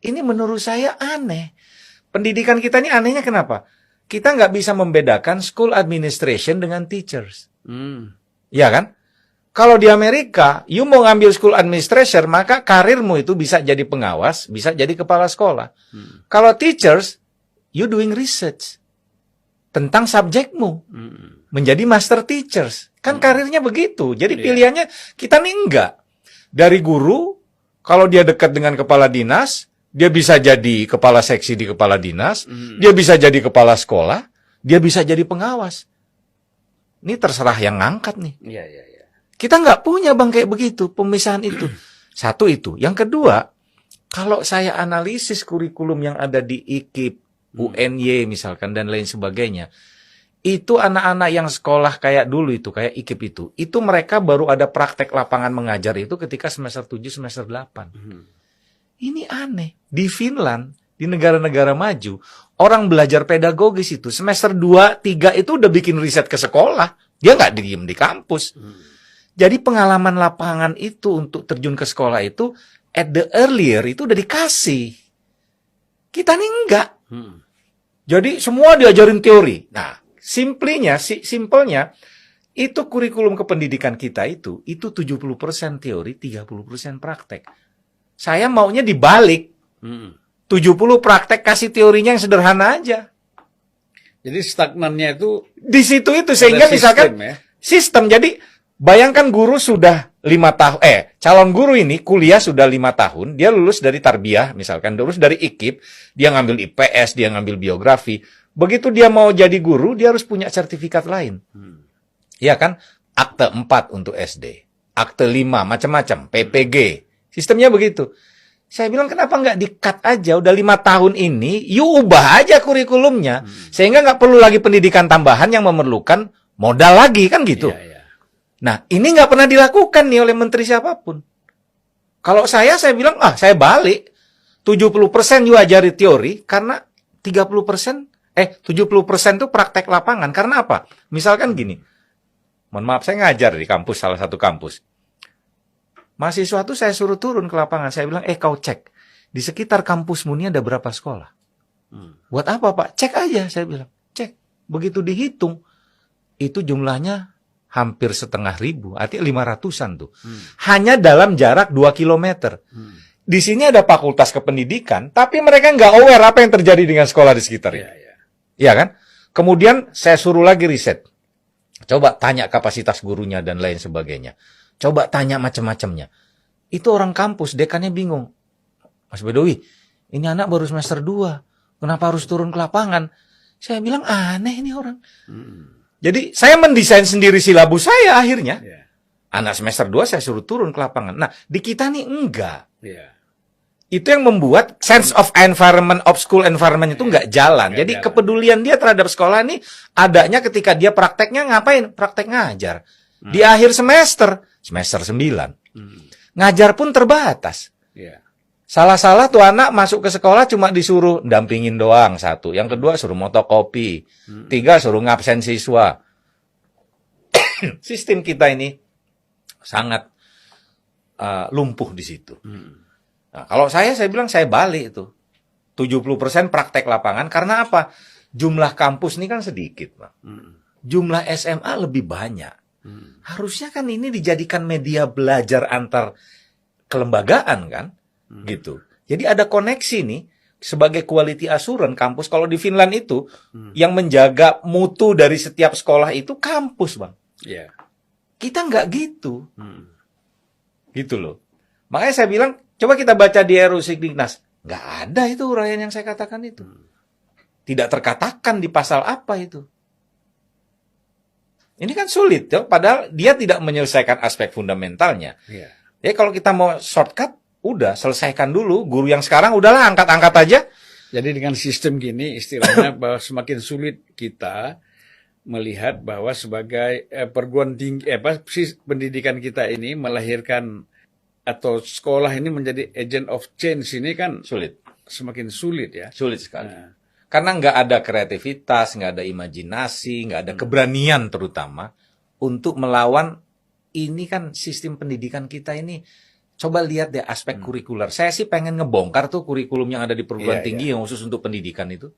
Ini menurut saya aneh. Pendidikan kita ini anehnya kenapa? Kita nggak bisa membedakan school administration dengan teachers. Ya kan? Kalau di Amerika, you mau ngambil school administration, maka karirmu itu bisa jadi pengawas, bisa jadi kepala sekolah. Kalau teachers, you doing research tentang subjekmu. Menjadi master teachers. Kan karirnya begitu. Jadi pilihannya, kita nih enggak. Dari guru, kalau dia dekat dengan kepala dinas, dia bisa jadi kepala seksi di kepala dinas, dia bisa jadi kepala sekolah, dia bisa jadi pengawas. Ini terserah yang ngangkat nih. Kita nggak punya bang kayak begitu, pemisahan itu. Satu itu. Yang kedua, kalau saya analisis kurikulum yang ada di IKIP, UNY misalkan, dan lain sebagainya, itu anak-anak yang sekolah kayak dulu itu, kayak IKIP itu mereka baru ada praktek lapangan mengajar itu ketika semester 7, semester 8. Ini aneh. Di Finland, di negara-negara maju, orang belajar pedagogis itu semester 2, 3 itu udah bikin riset ke sekolah. Dia nggak diem di kampus. Jadi pengalaman lapangan itu untuk terjun ke sekolah itu at the earlier itu udah dikasih. Kita nih enggak. Jadi semua diajarin teori. Nah, simpelnya, itu kurikulum kependidikan kita itu 70% teori, 30% praktek. Saya maunya dibalik. 70 praktek, kasih teorinya yang sederhana aja. Jadi stagnannya itu di situ itu sehingga misalkan sistem. Jadi bayangkan guru sudah 5 tahun, calon guru ini kuliah sudah 5 tahun, dia lulus dari tarbiyah misalkan, lulus dari IKIP, dia ngambil IPS, dia ngambil biografi. Begitu dia mau jadi guru, dia harus punya sertifikat lain. Iya kan? Akte 4 untuk SD, akte 5, macam-macam, PPG. Sistemnya begitu. Saya bilang kenapa nggak di-cut aja, udah 5 tahun ini, you ubah aja kurikulumnya. Sehingga nggak perlu lagi pendidikan tambahan yang memerlukan modal lagi, kan gitu. Nah, ini nggak pernah dilakukan nih oleh menteri siapapun. Kalau saya bilang, saya balik. 70% you ajari teori, karena 70% itu praktek lapangan. Karena apa? Misalkan gini, mohon maaf, saya ngajar di kampus, salah satu kampus. Mahasiswa itu saya suruh turun ke lapangan. Saya bilang, kau cek. Di sekitar kampusmu ini ada berapa sekolah? Buat apa, Pak? Cek aja, saya bilang. Cek. Begitu dihitung, itu jumlahnya hampir 750, artinya 500-an tuh. Hanya dalam jarak 2 kilometer. Di sini ada fakultas kependidikan, tapi mereka nggak aware apa yang terjadi dengan sekolah di sekitarnya. Iya kan? Kemudian saya suruh lagi riset. Coba tanya kapasitas gurunya dan lain sebagainya. Coba tanya macam-macamnya. Itu orang kampus, dekannya bingung. Mas Bedowi, ini anak baru semester 2. Kenapa harus turun ke lapangan? Saya bilang, aneh ini orang. Jadi, saya mendesain sendiri silabus saya akhirnya. Anak semester 2 saya suruh turun ke lapangan. Nah, di kita nih enggak. Itu yang membuat sense of environment, of school environment itu enggak jalan. Jadi, kepedulian dia terhadap sekolah nih adanya ketika dia prakteknya ngapain? Praktek ngajar. Di akhir semester 9. Ngajar pun terbatas. Salah-salah tuh anak masuk ke sekolah cuma disuruh dampingin doang, 1. Yang kedua suruh motokopi. 3 suruh ngabsen siswa. Sistem kita ini sangat lumpuh di situ. Nah, kalau saya bilang saya balik itu. 70% praktek lapangan. Karena apa? Jumlah kampus ini kan sedikit, Pak. Jumlah SMA lebih banyak. Harusnya kan ini dijadikan media belajar antar kelembagaan kan, gitu. Jadi ada koneksi nih sebagai quality assurance kampus. Kalau di Finland itu yang menjaga mutu dari setiap sekolah itu kampus, Bang. Kita nggak gitu, gitu loh. Makanya saya bilang coba kita baca di RUU Sikdiknas, nggak ada itu uraian yang saya katakan itu. Tidak terkatakan di pasal apa itu. Ini kan sulit, ya? Padahal dia tidak menyelesaikan aspek fundamentalnya. Ya kalau kita mau shortcut, udah selesaikan dulu. Guru yang sekarang udahlah angkat-angkat aja. Jadi dengan sistem gini, istilahnya bahwa semakin sulit kita melihat bahwa sebagai perguruan tinggi, pendidikan kita ini melahirkan atau sekolah ini menjadi agent of change ini kan sulit, semakin sulit ya. Sulit sekali. Karena nggak ada kreativitas, nggak ada imajinasi, nggak ada keberanian terutama untuk melawan ini kan sistem pendidikan kita ini Coba lihat deh aspek kurikuler. Saya sih pengen ngebongkar tuh kurikulum yang ada di perguruan Iya, tinggi yang khusus untuk pendidikan itu.